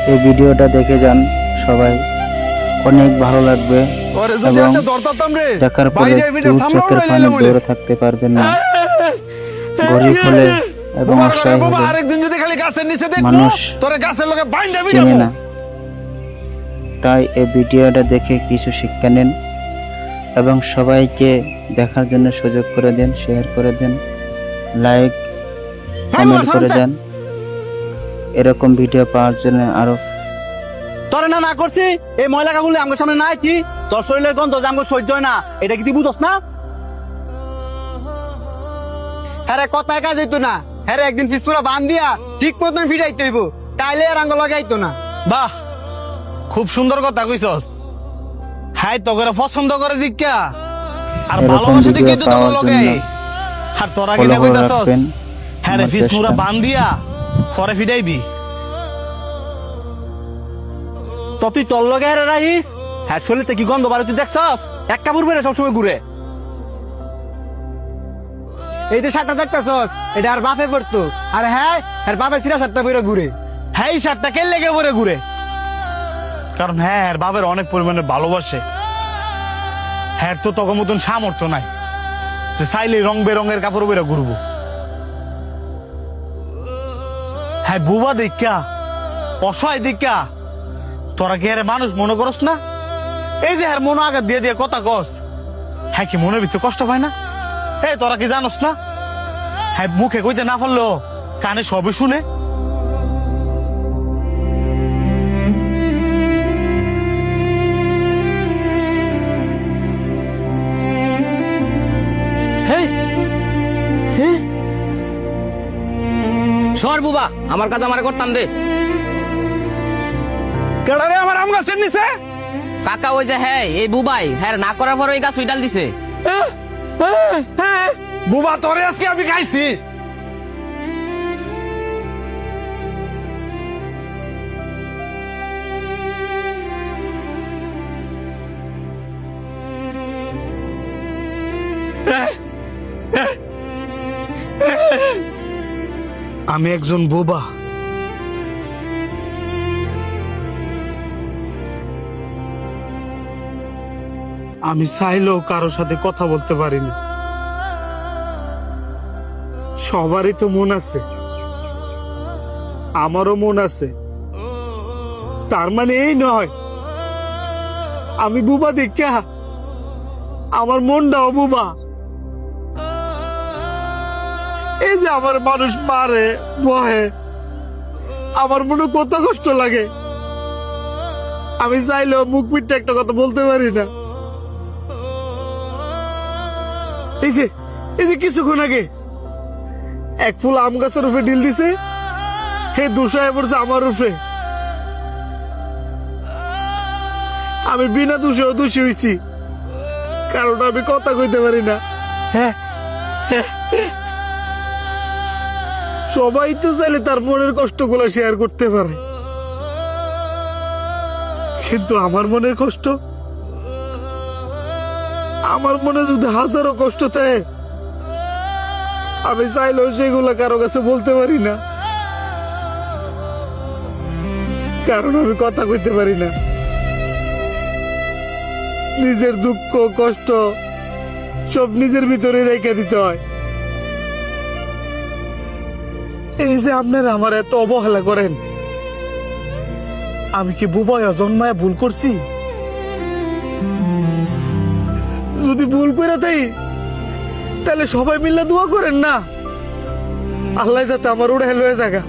এই ভিডিওটা দেখে যান সবাই, অনেক ভালো লাগবে এবং দেখার পরে দু চোখের পানি ধরে থাকতে পারবেন না। গরিব হলে এবং অসহায় হলে মানুষ চেনে না, তাই এই ভিডিওটা দেখে কিছু শিক্ষা নেন এবং সবাইকে দেখার জন্য সুযোগ করে দেন, শেয়ার করে দেন, লাইক কমেন্ট করে যান। এরকম ভিডিও পাওয়ার জন্য আরো তোরে না করছি এই ময়লা কাগুলি আমার সামনে নাই কি তোর শরীরের গন্ধ যে আমার সহ্য হয় না, এটা কি তুই বুঝস না? হ্যাঁ কথায় কাজ হইতো না, হ্যাঁ একদিন ফিসপুরা বান দিয়া ঠিক মতন ফিরাইতে হইব, তাইলে আর আঙ্গ লাগাইতো না। বাহ, খুব সুন্দর কথা কইছস। হাই তো করে পছন্দ করে দিকা আর এরকম ভালোবাসা ভিডিও দিকে তো তোকে পাওয়ার লগে জন্য আর তোরা কি ফলো করে কইতাছস? রাখবেন হ্যাঁ রে আমার ফিসমুরা পেজটা। বান দিয়া পরে ফিরাইবি। তো তুই তোর লগে আর রাইস, হ্যাঁ শরীরতে কি গন্ধ বাড়ি তুই দেখছস? এক কাপড় পরে সবসময় ঘুরে। এই যে শার্টটা দেখতেছস, এটা আর বাপে পড়তো, আর হ্যাঁ আর বাপে সিরা শার্টটা পরে ঘুরে। হ্যাঁ এই শার্টটা কে লেগে পরে ঘুরে, কারণ হ্যাঁ এর বাবার অনেক পরিমাণে ভালোবাসে। হ্যাঁ তো তখন মতন সামর্থ্য নাই যে চাইলে রং বেরঙের কাপড় পরে ঘুরবো। হ্যাঁ বুবা দেখা অসহায় দেখা তোরা কি আরে মানুষ মনে করস না? এই যে হ্যাঁ মনে আঘাত দিয়ে দিয়ে কথা কস, হ্যাঁ কি মনের ভিতরে কষ্ট পায় না? এই তোরা কি জানোস না হ্যাঁ মুখে কইতে না পারলো কানে সবই শুনে। সর বুবা, আমার কাজ আমার করতাম দে। কেডারে আমার আম গাছের নিচে? কাকা ওই যে হ্যাঁ এই বুবাই হ্যাঁ না করার পর ওই গাছ উইটাল দিছে। বুবা তোরে আজকে আমি খাইছি। আমি একজন বোবা, আমি চাইলেও কারোর সাথে কথা বলতে পারি না। সবারই তো মন আছে, আমারও মন আছে। তার মানে এই নয় আমি বুবা দেখা আমার মনটাও বুবা। এই যে আমার মানুষ মারে বহে, আমার মনে কত কষ্ট লাগে। আমি চাইলেও মুখ পিঠে একটা কথা বলতে পারি না। এই যে কিছুক্ষণ আগে এক ফুল আম গাছের উপরে ঢিল দিছে, হে দোষায় পড়ছে আমার উপরে। আমি বিনা দোষেও দোষী হয়েছি, কারণ আমি কথা কইতে পারি না। সবাই তো চাইলে তার মনের কষ্টগুলো শেয়ার করতে পারে, কিন্তু আমার মনের কষ্ট, আমার মনে যদি হাজারো কষ্ট থাকে, আমি চাইলেও সেগুলো কারো কাছে বলতে পারি না, কারণ আমি কথা কইতে পারি না। নিজের দুঃখ কষ্ট সব নিজের ভিতরে রেখে দিতে হয়। এই যে আপনারা আমার এত অবহেলা করেন, আমি কি বুবাইয়া জন্মায় ভুল করছি? যদি ভুল করে তাই তাহলে সবাই মিলে দোয়া করেন না, আল্লাহ যাতে আমার উড়ে লয়ে জায়গা।